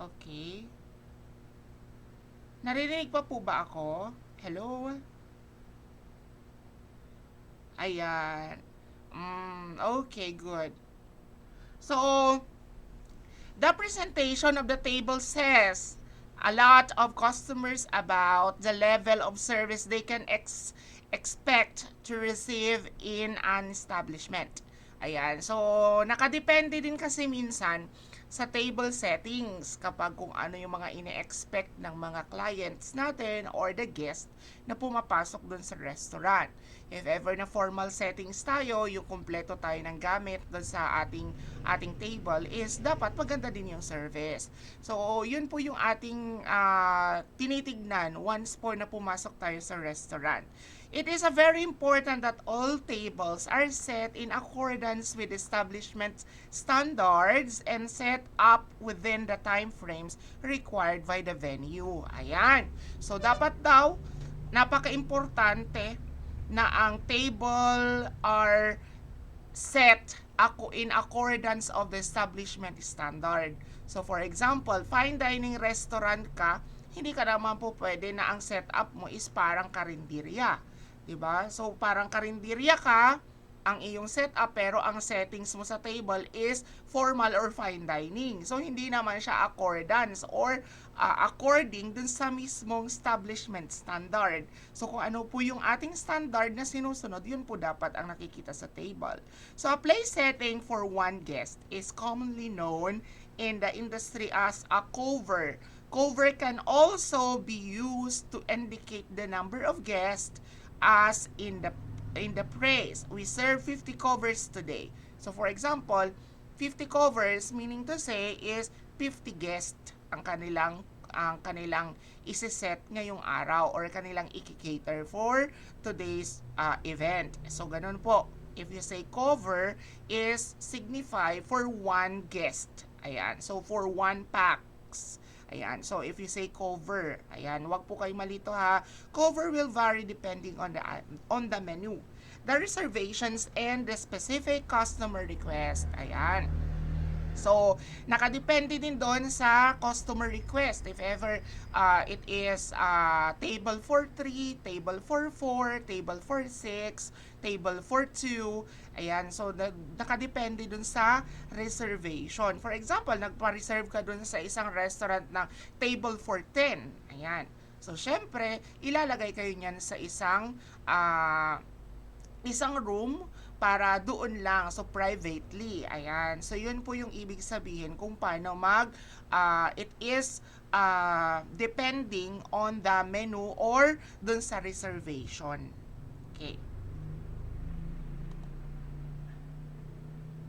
Okay. Naririnig pa po ba ako? Hello? Ayan. Okay, good. So, the presentation of the table says a lot of customers about the level of service they can expect to receive in an establishment. Ayan. So, nakadepende din kasi minsan sa table settings kapag kung ano yung mga ine-expect ng mga clients natin or the guest na pumapasok dun sa restaurant. If ever na formal settings tayo, yung kumpleto tayo ng gamit dun sa ating table is dapat maganda din yung service. So, yun po yung ating tinitignan once po na pumasok tayo sa restaurant. It is a very important that all tables are set in accordance with establishment standards and set up within the time frames required by the venue. Ayan. So, dapat daw, napaka-importante na ang table are set ako in accordance of the establishment standard. So for example, fine dining restaurant ka, hindi ka naman po pwede na ang setup mo is parang karinderya. 'Di ba? So parang karinderya ka, ang iyong setup pero ang settings mo sa table is formal or fine dining. So hindi naman siya accordance or according dun sa mismong establishment standard. So kung ano po yung ating standard na sinusunod, yun po dapat ang nakikita sa table. So a place setting for one guest is commonly known in the industry as a cover. Cover can also be used to indicate the number of guests as in the praise. We serve 50 covers today. So for example, 50 covers meaning to say is 50 guests ang kanilang isi-set ngayong araw or kanilang i-cater for today's event. So ganun po. If you say cover is signify for one guest. Ayan. So for one packs. Ayan. So, if you say cover, ayan, wag po kayo malito ha. Cover will vary depending on the menu, the reservations, and the specific customer request. Ayan. So, nakadepende din doon sa customer request. If ever it is table for 3, table for 4, table for 6, table for 2. Ayan, so nakadepende dun sa reservation. For example, nagpa-reserve ka dun sa isang restaurant ng table for 10. Ayan. So, syempre, ilalagay kayo niyan sa isang room para doon lang, so privately. Ayan. So yun po yung ibig sabihin kung paano it is depending on the menu or doon sa reservation. Okay.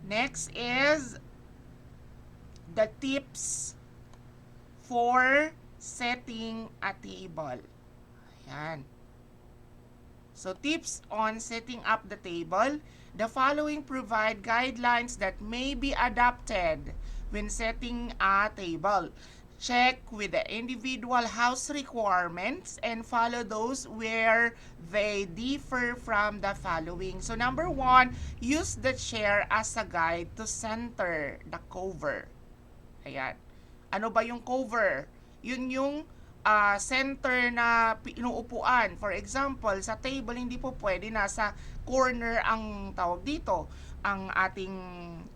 Next is the tips for setting a table. Ayan. So, tips on setting up the table. The following provide guidelines that may be adopted when setting a table. Check with the individual house requirements and follow those where they differ from the following. So, number 1, use the chair as a guide to center the cover. Ayan. Ano ba yung cover? Yun yung center na inuupuan. For example, sa table, hindi po pwede nasa corner ang tawag dito, ang ating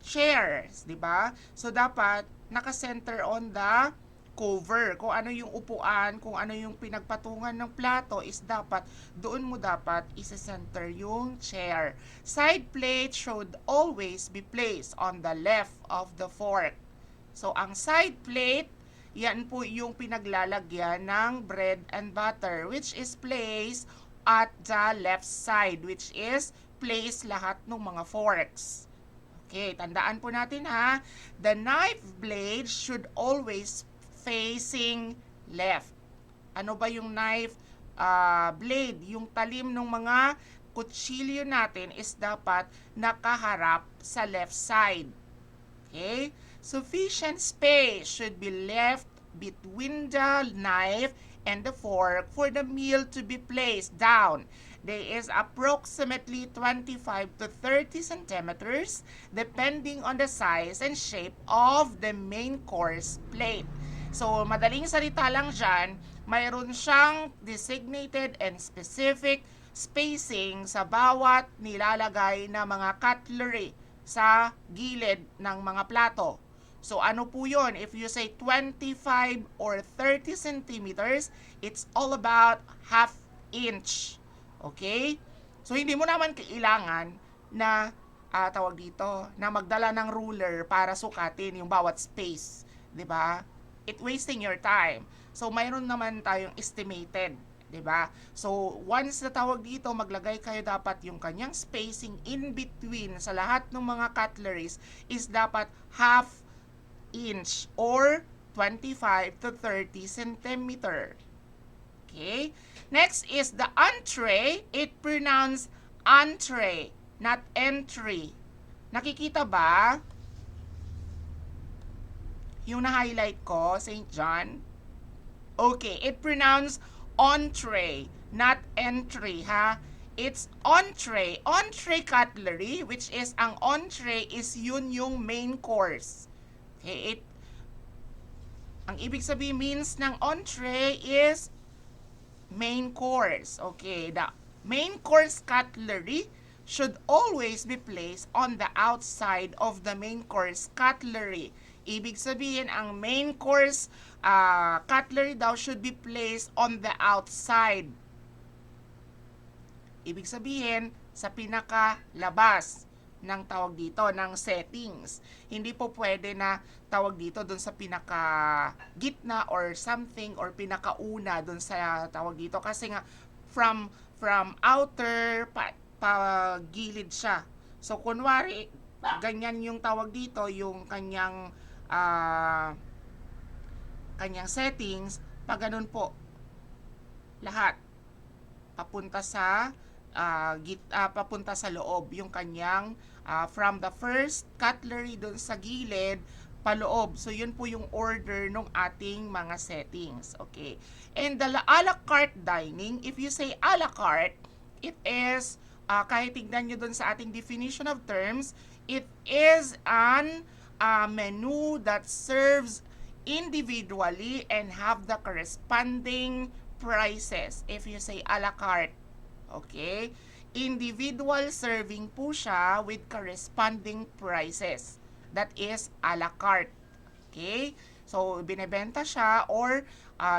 chairs, di ba? So, dapat naka-center on the cover. Kung ano yung upuan, kung ano yung pinagpatungan ng plato is dapat, doon mo dapat isa-center yung chair. Side plate should always be placed on the left of the fork. So, ang side plate, yan po yung pinaglalagyan ng bread and butter which is placed at the left side, which is place lahat ng mga forks. Okay, tandaan po natin ha. The knife blade should always facing left. Ano ba yung knife blade? Yung talim ng mga kutsilyo natin is dapat nakaharap sa left side. Okay? Sufficient space should be left between the knife and the fork for the meal to be placed down. There is approximately 25 to 30 centimeters depending on the size and shape of the main course plate. So, madaling salita lang dyan, mayroon siyang designated and specific spacing sa bawat nilalagay na mga cutlery sa gilid ng mga plato. So ano po yun? If you say 25 or 30 centimeters, it's all about half inch. Okay? So hindi mo naman kailangan na tawag dito, na magdala ng ruler para sukatin yung bawat space, 'di ba? It wasting your time. So mayroon naman tayong estimated, 'di ba? So once na tawag dito, maglagay kayo dapat yung kanyang spacing in between sa lahat ng mga cutleries is dapat half inch or 25 to 30 centimeter. Okay? Next is the entree. It pronounced entree, not entry. Nakikita ba? Yung na-highlight ko, St. John. Okay, it pronounced entree, not entry, ha? It's entree. Entree cutlery, which is, ang entree is yun yung main course. Okay, ang ibig sabihin means ng entree is main course. Okay, the main course cutlery should always be placed on the outside of the main course cutlery. Ibig sabihin, ang main course cutlery daw should be placed on the outside. Ibig sabihin, sa pinakalabas ng tawag dito, ng settings. Hindi po pwede na tawag dito dun sa pinaka gitna or something or pinakauna dun sa tawag dito kasi nga from outer gilid siya. So kunwari ganyan yung tawag dito, yung kanyang kanyang settings, pag ganun po lahat papunta sa papunta sa loob yung kanyang from the first cutlery dun sa gilid paloob. So yun po yung order ng ating mga settings. Okay. And the a la carte dining, if you say a la carte, it is kahit tignan nyo dun sa ating definition of terms, it is an menu that serves individually and have the corresponding prices. If you say a la carte, okay? Individual serving po siya with corresponding prices. That is a la carte. Okay? So, binebenta siya or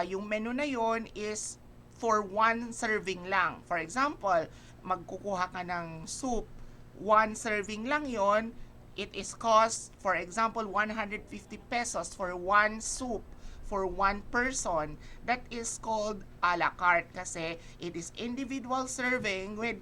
yung menu na yon is for one serving lang. For example, magkukuha ka ng soup. One serving lang yon. It is cost, for example, 150 pesos for one soup for one person. That is called a la carte kasi it is individual serving with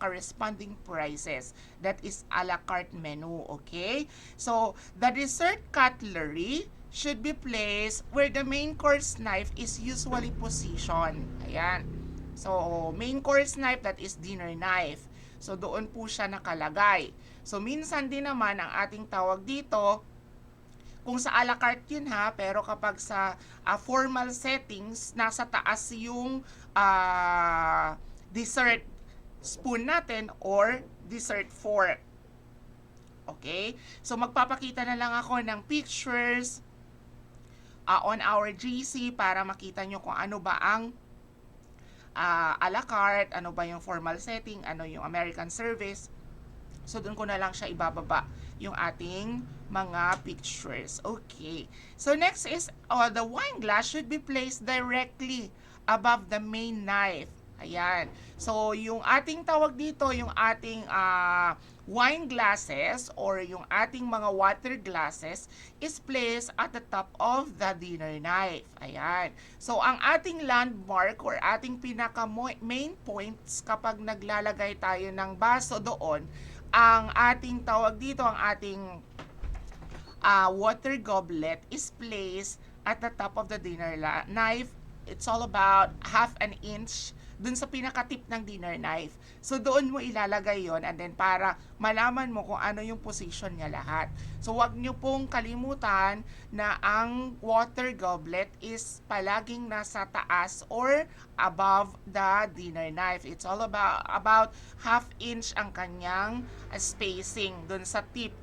corresponding prices. That is a la carte menu, okay? So, the dessert cutlery should be placed where the main course knife is usually positioned. Ayan. So, main course knife, that is dinner knife. So, doon po siya nakalagay. So, minsan din naman ang ating tawag dito, kung sa a la carte yun ha, pero kapag sa formal settings, nasa taas yung dessert spoon natin or dessert fork. Okay? So, magpapakita na lang ako ng pictures on our GC para makita nyo kung ano ba ang a la carte, ano ba yung formal setting, ano yung American service. So, doon ko na lang siya ibababa yung ating mga pictures. Okay. So, next is, the wine glass should be placed directly above the main knife. Ayan. So, yung ating tawag dito, yung ating wine glasses or yung ating mga water glasses is placed at the top of the dinner knife. Ayan. So, ang ating landmark or ating pinaka-main points kapag naglalagay tayo ng baso doon, ang ating tawag dito, ang ating water goblet is placed at the top of the dinner knife. It's all about half an inch dun sa pinaka-tip ng dinner knife. So, doon mo ilalagay yon and then para malaman mo kung ano yung position niya lahat. So, wag nyo pong kalimutan na ang water goblet is palaging nasa taas or above the dinner knife. It's all about half inch ang kanyang spacing dun sa tip at